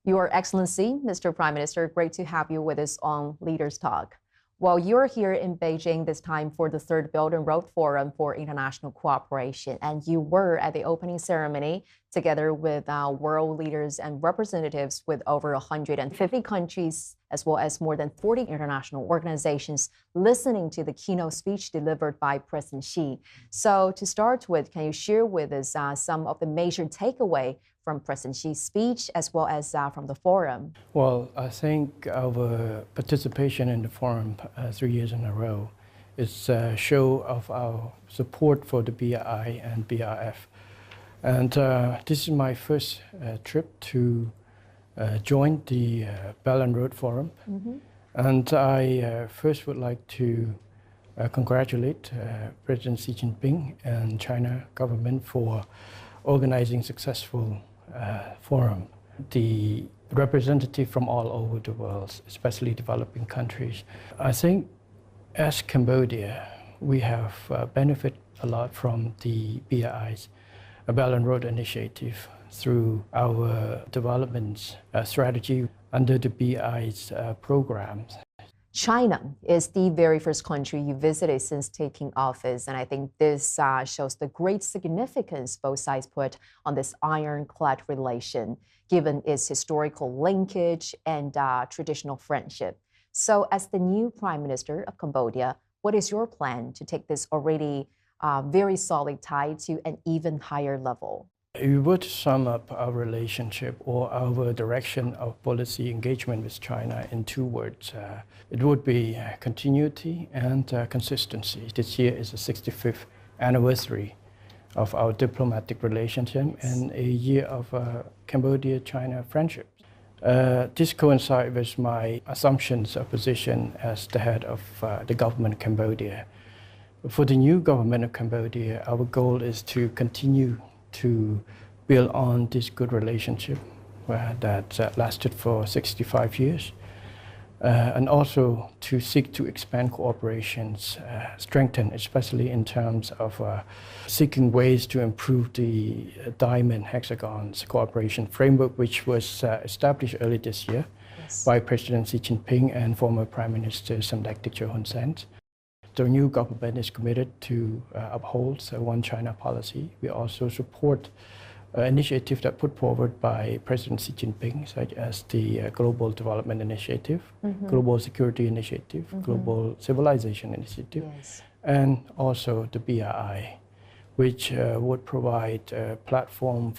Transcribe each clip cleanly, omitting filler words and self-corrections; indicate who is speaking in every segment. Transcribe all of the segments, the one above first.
Speaker 1: Your Excellency, Mr. Prime Minister, great to have you with us on Leaders Talk. Well, you're here in Beijing this time for the third Belt and Road Forum for International Cooperation, and you were at the opening ceremony together with world leaders and representatives with over 150 countries, as well as more than 40 international organizations, listening to the keynote speech delivered by President Xi. So to start with, can you share with us some of the major takeaway from President Xi's speech as well as from the forum?
Speaker 2: Well, I think our participation in the forum 3 years in a row is a show of our support for the BRI and BRF. And this is my first trip to join the Belt and Road Forum. And I first would like to congratulate President Xi Jinping and China government for organizing successful forum. The representative from all over the world, especially developing countries. I think as Cambodia, we have benefited a lot from the BRI's Belt and Road Initiative through our development strategy under the BRI's programs.
Speaker 1: China is the very first country you visited since taking office, and I think this shows the great significance both sides put on this ironclad relation, given its historical linkage and traditional friendship. So as the new Prime Minister of Cambodia, what is your plan to take this already very solid tie to an even higher level?
Speaker 2: We would sum up our relationship or our direction of policy engagement with China in two words. It would be continuity and consistency. This year is the 65th anniversary of our diplomatic relationship and a year of Cambodia-China friendship. This coincides with my assumptions of position as the head of the government of Cambodia. For the new government of Cambodia, our goal is to continue to build on this good relationship that lasted for 65 years, and also to seek to expand cooperations, strengthen, especially in terms of seeking ways to improve the Diamond Hexagons cooperation framework, which was established early this year by President Xi Jinping and former Prime Minister Samdech Chou. The new government is committed to uphold the One China policy. We also support initiatives that put forward by President Xi Jinping, such as the Global Development Initiative, Global Security Initiative, Global Civilization Initiative, and also the BRI, which would provide a platform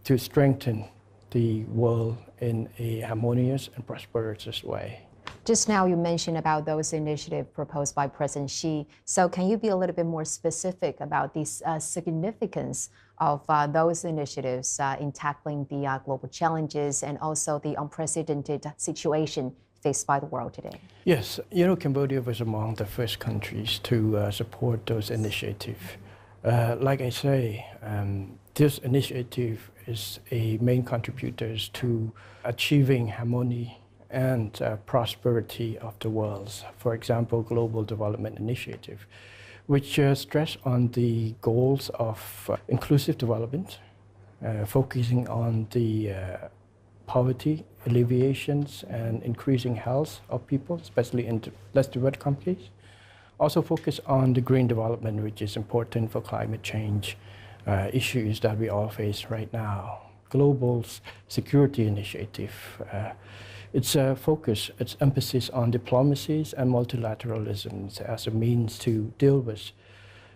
Speaker 2: to strengthen the world in a harmonious and prosperous way.
Speaker 1: Just now you mentioned about those initiatives proposed by President Xi. So can you be a little bit more specific about the significance of those initiatives in tackling the global challenges and also the unprecedented situation faced by the world today?
Speaker 2: Yes, Cambodia was among the first countries to support those initiatives. Like I say, this initiative is a main contributor to achieving harmony and prosperity of the world. For example, Global Development Initiative, which stress on the goals of inclusive development, focusing on the poverty alleviations and increasing health of people, especially in less developed countries. Also focus on the green development, which is important for climate change issues that we all face right now. Global Security Initiative, its focus, its emphasis on diplomacies and multilateralism as a means to deal with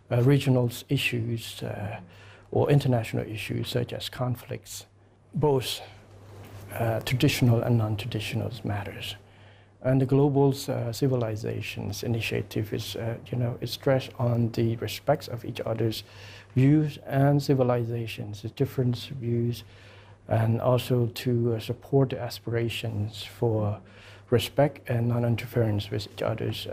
Speaker 2: regional issues or international issues such as conflicts, both traditional and non-traditional matters. And the Global Civilizations Initiative is, it's stressed on the respect of each other's views and civilizations, the different views, and also to support the aspirations for respect and non-interference with each other's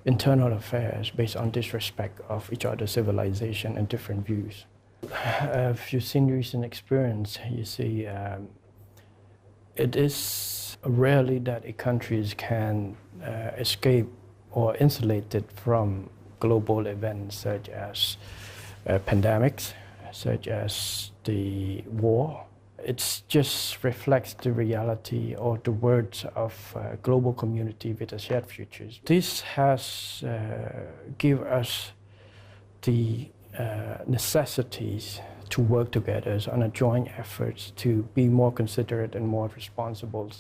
Speaker 2: internal affairs based on disrespect of each other's civilization and different views. If you've seen recent experience, you see it is rarely that a countries can escape or insulated from global events such as pandemics, such as the war It just reflects the reality or the words of a global community with a shared futures. This has given us the necessities to work together on a joint effort to be more considerate and more responsible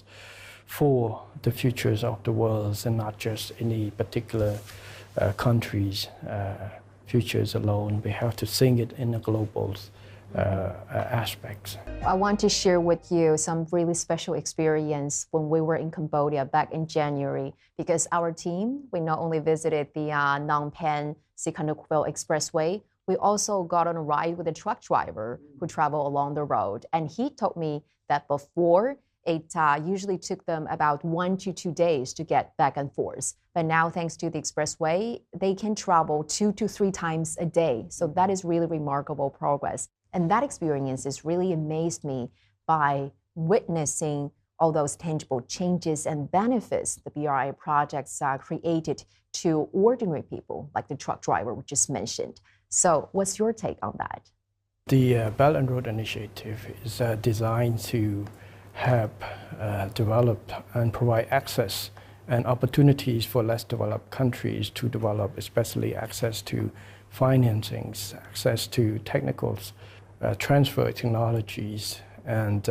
Speaker 2: for the futures of the world and not just any particular country's futures alone. We have to think it in a global aspects.
Speaker 1: I want to share with you some really special experience when we were in Cambodia back in January, because our team, we not only visited the Phnom Penh Sihanoukville Expressway, we also got on a ride with a truck driver who traveled along the road. And he told me that before, it usually took them about 1 to 2 days to get back and forth. But now, thanks to the expressway, they can travel 2 to 3 times a day. So that is really remarkable progress. And that experience has really amazed me by witnessing all those tangible changes and benefits the BRI projects created to ordinary people, like the truck driver we just mentioned. So what's your take on that?
Speaker 2: The Belt and Road Initiative is designed to help develop and provide access and opportunities for less developed countries to develop, especially access to financings, access to technicals, transfer technologies, and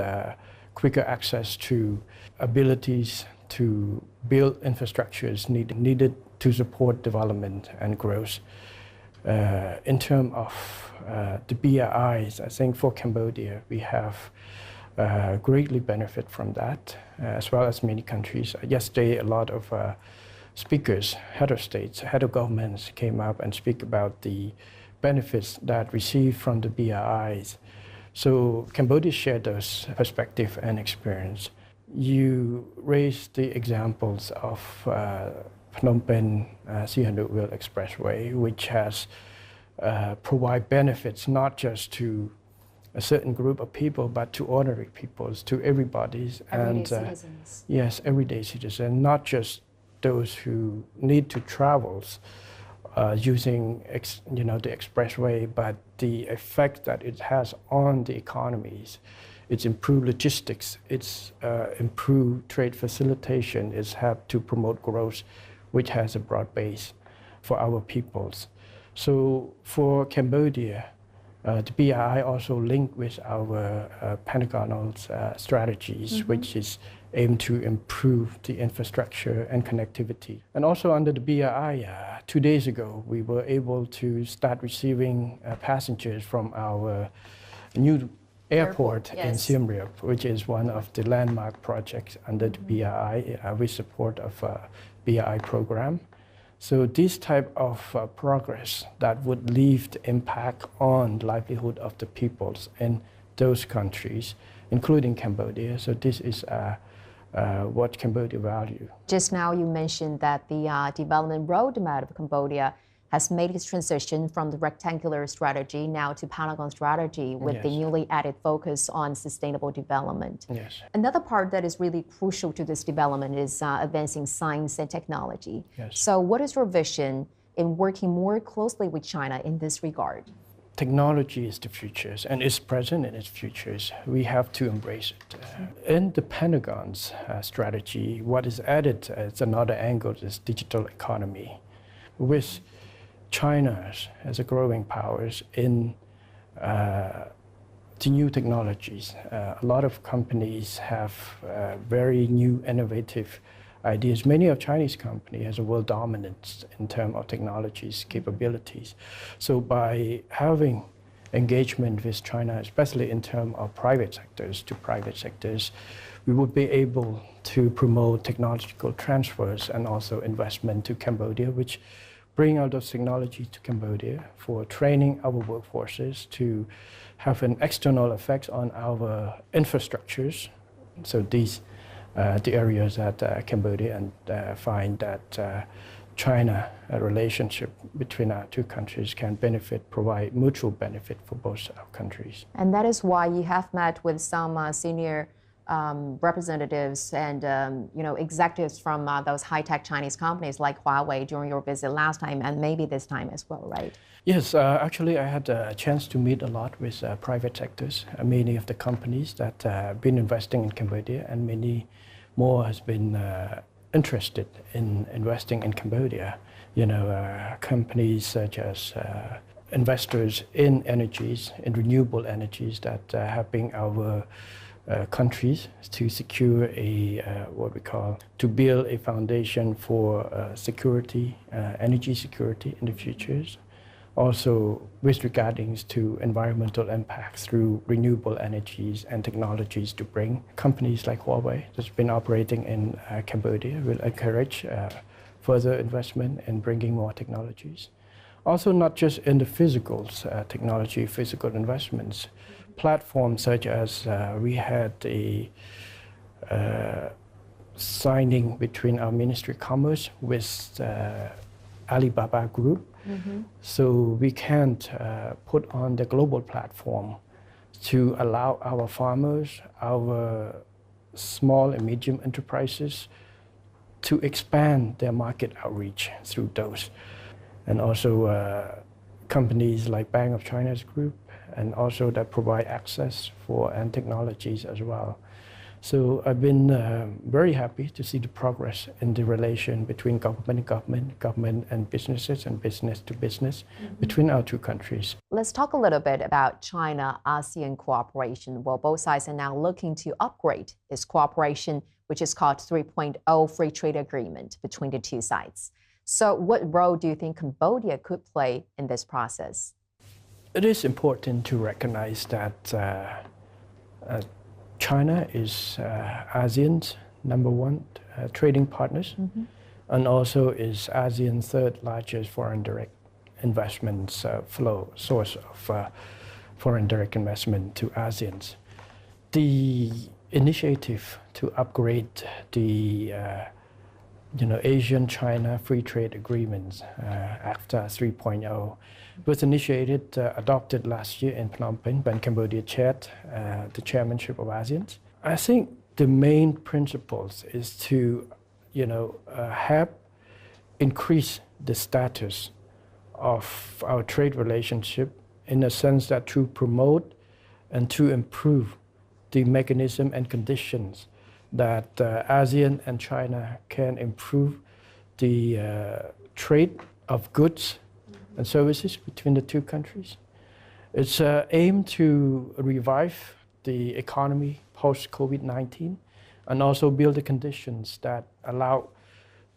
Speaker 2: quicker access to abilities to build infrastructures needed to support development and growth. In terms of the BRIs, I think for Cambodia, we have greatly benefit from that, as well as many countries. Yesterday, a lot of speakers, head of states, head of governments came up and speak about the benefits that received from the BRIs. So Cambodia shared those perspective and experience. You raised the examples of Phnom Penh Sihanoukville Expressway, which has provide benefits not just to a certain group of people, but to ordinary peoples, to everybody's.
Speaker 1: Everyday citizens.
Speaker 2: Yes, everyday citizens, not just those who need to travel using the expressway, but the effect that it has on the economies. It's improved logistics, it's improved trade facilitation, it's helped to promote growth, which has a broad base for our peoples. So for Cambodia, the BRI also linked with our Pentagonal strategies, which is aimed to improve the infrastructure and connectivity. And also under the BRI, 2 days ago, we were able to start receiving passengers from our new airport in Siem Reap, which is one of the landmark projects under the BRI with support of BRI program. So this type of progress that would leave the impact on the livelihood of the peoples in those countries, including Cambodia. So this is what Cambodia value.
Speaker 1: Just now you mentioned that the development roadmap of Cambodia has made its transition from the rectangular strategy now to Pentagon strategy with the newly added focus on sustainable development.
Speaker 2: Yes.
Speaker 1: Another part that is really crucial to this development is advancing science and technology.
Speaker 2: Yes.
Speaker 1: So what is your vision in working more closely with China in this regard?
Speaker 2: Technology is the future, and it's present in its futures. We have to embrace it. In the Pentagon's strategy, what is added as another angle is digital economy. With China as a growing powers in the new technologies. A lot of companies have very new, innovative ideas. Many of Chinese companies has a world dominance in terms of technologies capabilities. So by having engagement with China, especially in terms of private sectors, we would be able to promote technological transfers and also investment to Cambodia, which bring out those technology to Cambodia for training our workforces to have an external effect on our infrastructures. So these the areas that Cambodia and find that China relationship between our two countries can provide mutual benefit for both our countries.
Speaker 1: And that is why you have met with some senior representatives and executives from those high-tech Chinese companies like Huawei during your visit last time and maybe this time as well, right?
Speaker 2: Yes, actually I had a chance to meet a lot with private sectors. Many of the companies that have been investing in Cambodia and many more has been interested in investing in Cambodia. Companies such as investors in energies, in renewable energies that helping our countries to secure to build a foundation for security, energy security in the futures. Also with regarding to environmental impacts through renewable energies and technologies to bring. Companies like Huawei that's been operating in Cambodia will encourage further investment in bringing more technologies. Also not just in the physical technology, physical investments, platforms such as we had a signing between our Ministry of Commerce with Alibaba Group. Mm-hmm. So we can't put on the global platform to allow our farmers, our small and medium enterprises to expand their market outreach through those. And also companies like Bank of China's group and also that provide access for and technologies as well. So I've been very happy to see the progress in the relation between government and government, government and businesses and business to business between our two countries.
Speaker 1: Let's talk a little bit about China-ASEAN cooperation. Well, both sides are now looking to upgrade this cooperation, which is called 3.0 Free Trade Agreement between the two sides. So what role do you think Cambodia could play in this process?
Speaker 2: It is important to recognize that China is ASEAN's #1 trading partners, and also is ASEAN's third largest foreign direct investments source of foreign direct investment to ASEAN. The initiative to upgrade the Asian-China Free Trade Agreements after 3.0 was initiated, adopted last year in Phnom Penh when Cambodia chaired the chairmanship of ASEAN. I think the main principles is to, help increase the status of our trade relationship in a sense that to promote and to improve the mechanism and conditions that ASEAN and China can improve the trade of goods and services between the two countries. It's aimed to revive the economy post-COVID-19 and also build the conditions that allow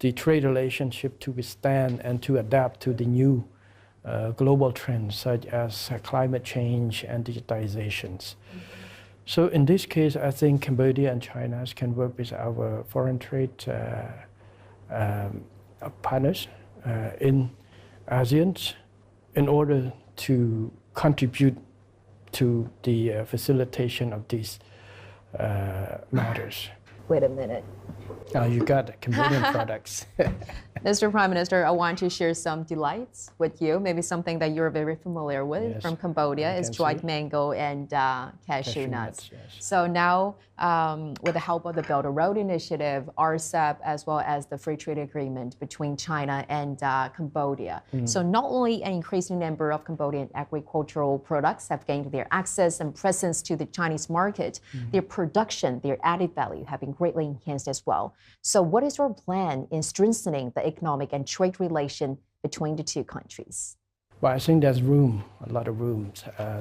Speaker 2: the trade relationship to withstand and to adapt to the new global trends such as climate change and digitizations. So in this case, I think Cambodia and China can work with our foreign trade partners in ASEAN in order to contribute to the facilitation of these matters.
Speaker 1: Wait a minute.
Speaker 2: Oh, you got Cambodian products.
Speaker 1: Mr. Prime Minister, I want to share some delights with you, maybe something that you're very familiar with from Cambodia is dried mango and cashew nuts.
Speaker 2: Yes.
Speaker 1: So now, with the help of the Belt and Road Initiative, RCEP, as well as the Free Trade Agreement between China and Cambodia. So not only an increasing number of Cambodian agricultural products have gained their access and presence to the Chinese market, their production, their added value have been greatly enhanced as well. So what is your plan in strengthening the economic and trade relation between the two countries?
Speaker 2: Well, I think there's a lot of room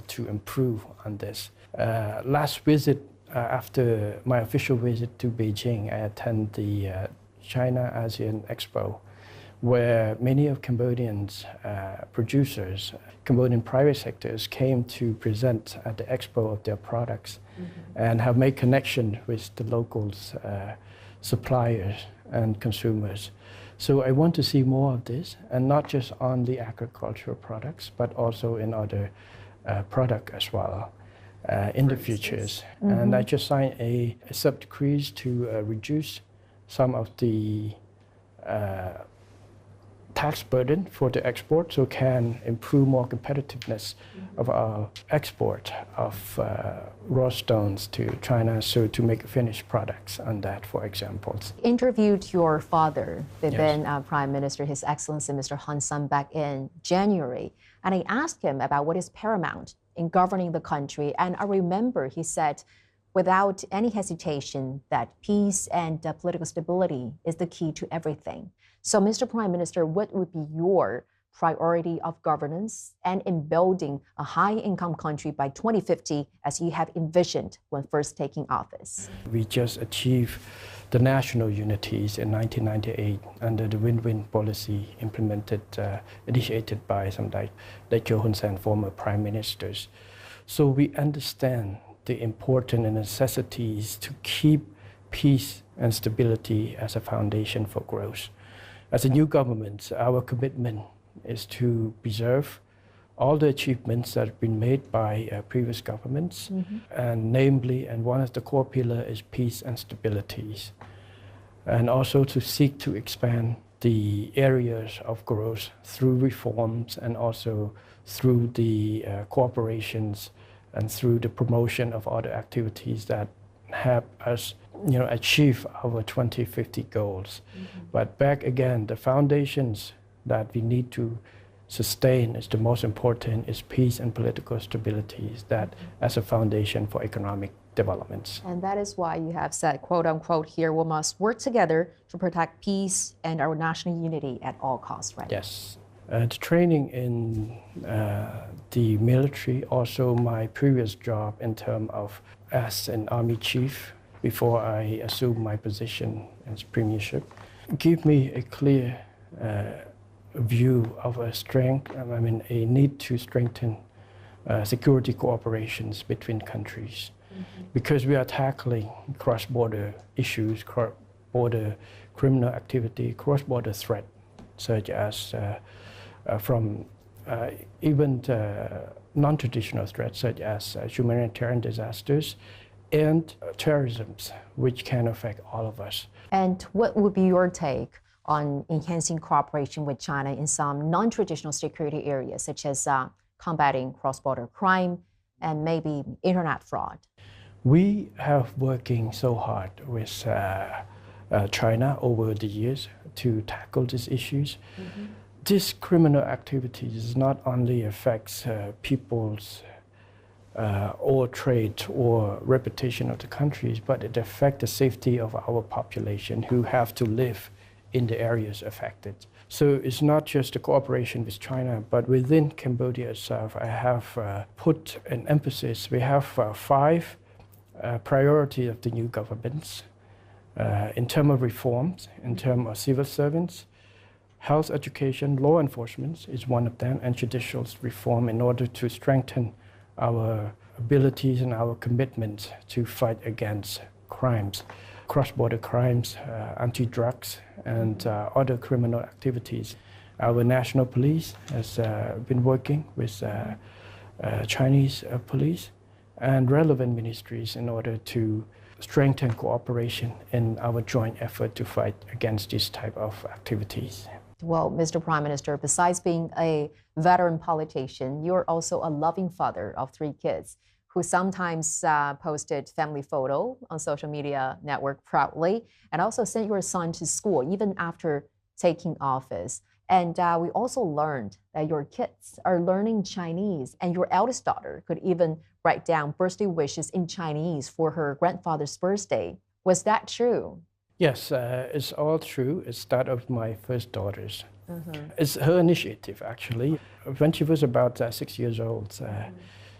Speaker 2: to improve on this. Last visit, after my official visit to Beijing, I attended the China-ASEAN Expo, where many of Cambodians producers, Cambodian private sectors came to present at the expo of their products and have made connection with the locals, suppliers and consumers. So I want to see more of this, and not just on the agricultural products, but also in other products as well in the futures. And I just signed a sub-decrees to reduce some of the tax burden for the export, so can improve more competitiveness of our export of raw stones to China, so to make finished products on that, for example.
Speaker 1: Interviewed your father, the
Speaker 2: Yes.
Speaker 1: then Prime Minister, His Excellency Mr. Han San, back in January, and I asked him about what is paramount in governing the country, and I remember he said, without any hesitation, that peace and political stability is the key to everything. So, Mr. Prime Minister, what would be your priority of governance and in building a high-income country by 2050, as you have envisioned when first taking office?
Speaker 2: We just achieved the national unities in 1998 under the win-win policy implemented, initiated by some like Chou and former prime ministers. So we understand the importance and necessities to keep peace and stability as a foundation for growth. As a new government, our commitment is to preserve all the achievements that have been made by previous governments, and namely, and one of the core pillars is peace and stability, and also to seek to expand the areas of growth through reforms and also through the cooperations and through the promotion of other activities that help us, achieve our 2050 goals. But back again, the foundations that we need to sustain is the most important, is peace and political stability, that as a foundation for economic developments.
Speaker 1: And that is why you have said, quote unquote, here, we must work together to protect peace and our national unity at all costs, right?
Speaker 2: Yes. The training in the military, also my previous job in terms of as an army chief before I assumed my position as premiership, give me a clear view of a a need to strengthen security cooperations between countries, because we are tackling cross-border issues, cross-border criminal activity, cross-border threat, such as from even non-traditional threats such as humanitarian disasters and terrorism, which can affect all of us.
Speaker 1: And what would be your take on enhancing cooperation with China in some non-traditional security areas, such as combating cross-border crime and maybe internet fraud?
Speaker 2: We have working so hard with China over the years to tackle these issues. This criminal activities not only affects people's or trade or reputation of the countries, but it affects the safety of our population who have to live in the areas affected. So it's not just the cooperation with China, but within Cambodia itself, I have put an emphasis. We have 5 priorities of the new governments in terms of reforms, in terms of civil servants. Health education, law enforcement is one of them, and judicial reform in order to strengthen our abilities and our commitment to fight against crimes, cross-border crimes, anti-drugs, and other criminal activities. Our national police has been working with Chinese police and relevant ministries in order to strengthen cooperation in our joint effort to fight against this type of activities.
Speaker 1: Well, Mr. Prime Minister, besides being a veteran politician, you're also a loving father of 3 kids who sometimes posted family photo on social media network proudly, and also sent your son to school even after taking office. And we also learned that your kids are learning Chinese, and your eldest daughter could even write down birthday wishes in Chinese for her grandfather's birthday. Was that true?
Speaker 2: Yes, it's all true. It's that of my first daughters. It's her initiative, actually. When she was about 6 years old,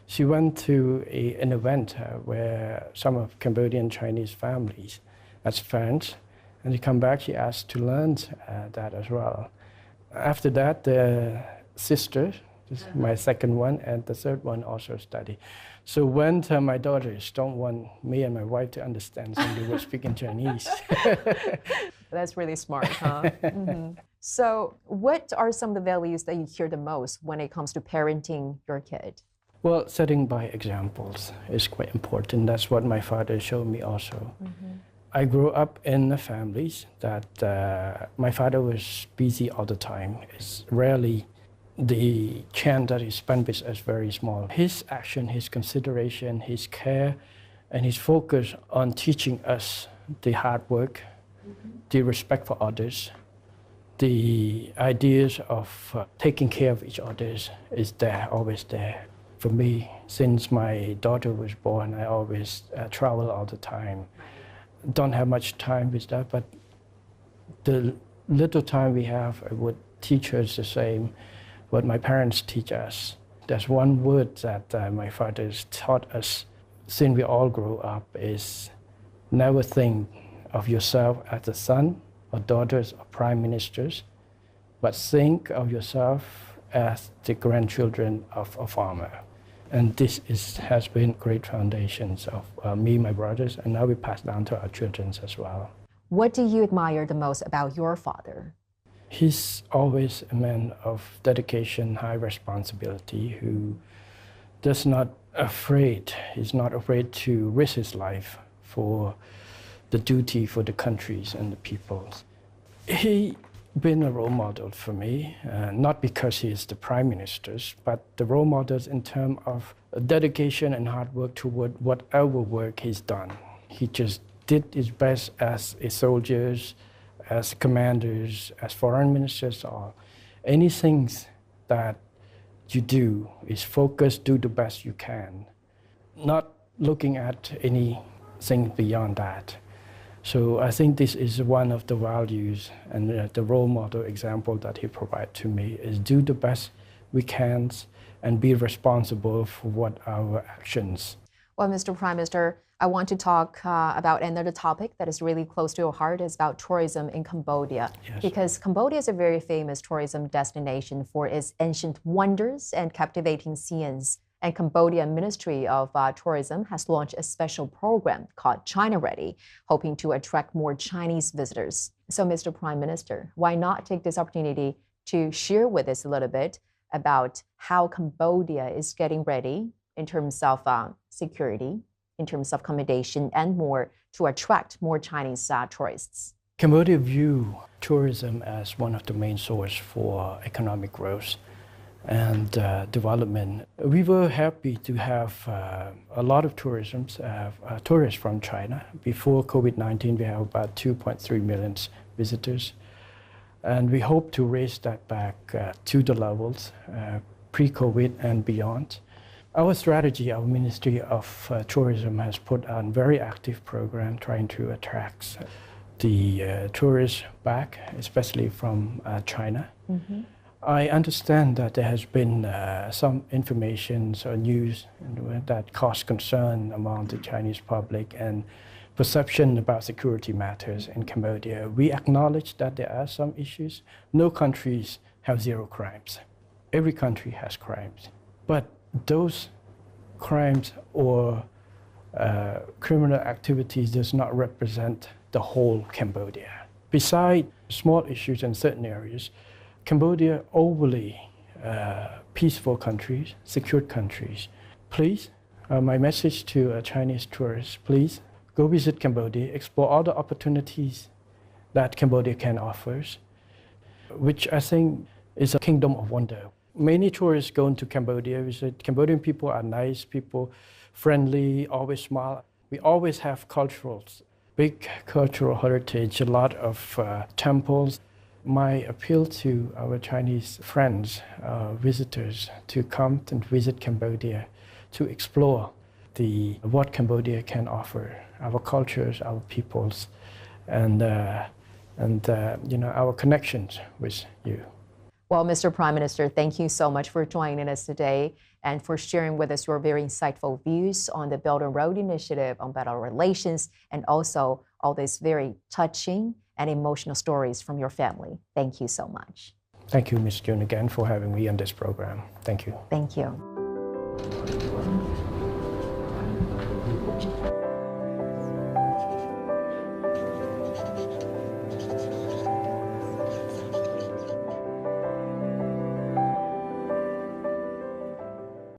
Speaker 2: she went to an event where some of Cambodian Chinese families as friends, and she come back, she asked to learn that as well. After that, the sister, my second one, and the third one also study. So when my daughters don't want me and my wife to understand, so they will speak in Chinese.
Speaker 1: That's really smart, huh? So what are some of the values that you hear the most when it comes to parenting your kid?
Speaker 2: Well, setting by examples is quite important. That's what my father showed me also. I grew up in a family that my father was busy all the time. It's rarely the chance that he spent with us very small. His action, his consideration, his care, and his focus on teaching us the hard work, the respect for others, the ideas of taking care of each other is there, always there. For me, since my daughter was born, I always travel all the time. Don't have much time with that, but the little time we have, I would teach her the same what my parents teach us. There's one word that my father has taught us since we all grew up is never think of yourself as a son or daughters of prime ministers, but think of yourself as the grandchildren of a farmer. And this has been great foundations of me, my brothers, and now we pass down to our children as well.
Speaker 1: What do you admire the most about your father?
Speaker 2: He's always a man of dedication, high responsibility, who does not afraid. He's not afraid to risk his life for the duty for the countries and the peoples. He been a role model for me, not because he is the prime minister, but the role models in terms of dedication and hard work toward whatever work he's done. He just did his best as a soldiers, as commanders, as foreign ministers, or anything that you do is focus, do the best you can, not looking at anything beyond that. So I think this is one of the values and the role model example that he provided to me is do the best we can and be responsible for what our actions.
Speaker 1: Well, Mr. Prime Minister, I want to talk about another topic that is really close to your heart is about tourism in Cambodia.
Speaker 2: Yes.
Speaker 1: Because Cambodia is a very famous tourism destination for its ancient wonders and captivating scenes. And Cambodian Ministry of Tourism has launched a special program called China Ready, hoping to attract more Chinese visitors. So, Mr. Prime Minister, why not take this opportunity to share with us a little bit about how Cambodia is getting ready in terms of security, in terms of accommodation, and more to attract more Chinese tourists?
Speaker 2: Cambodia views tourism as one of the main sources for economic growth and development. We were happy to have a lot of tourists from China. Before COVID-19, we have about 2.3 million visitors. And we hope to raise that back to the levels pre-COVID and beyond. Our strategy, our Ministry of Tourism has put on a very active program trying to attract the tourists back, especially from China. Mm-hmm. I understand that there has been some information or news that caused concern among the Chinese public and perception about security matters in Cambodia. We acknowledge that there are some issues. No countries have zero crimes. Every country has crimes. But those crimes or criminal activities does not represent the whole Cambodia. Besides small issues in certain areas, Cambodia overly peaceful countries, secure countries. Please, my message to Chinese tourists, please go visit Cambodia, explore all the opportunities that Cambodia can offer, which I think is a kingdom of wonder. Many tourists go into Cambodia, visit. Cambodian people are nice people, friendly, always smile. We always have big cultural heritage, a lot of temples. My appeal to our Chinese friends, visitors, to come and visit Cambodia, to explore what Cambodia can offer, our cultures, our peoples, and our connections with you.
Speaker 1: Well, Mr. Prime Minister, thank you so much for joining us today and for sharing with us your very insightful views on the Belt and Road Initiative, on better relations, and also all these very touching and emotional stories from your family. Thank you so much.
Speaker 2: Thank you, Ms. June, again for having me on this program. Thank you.
Speaker 1: Thank you.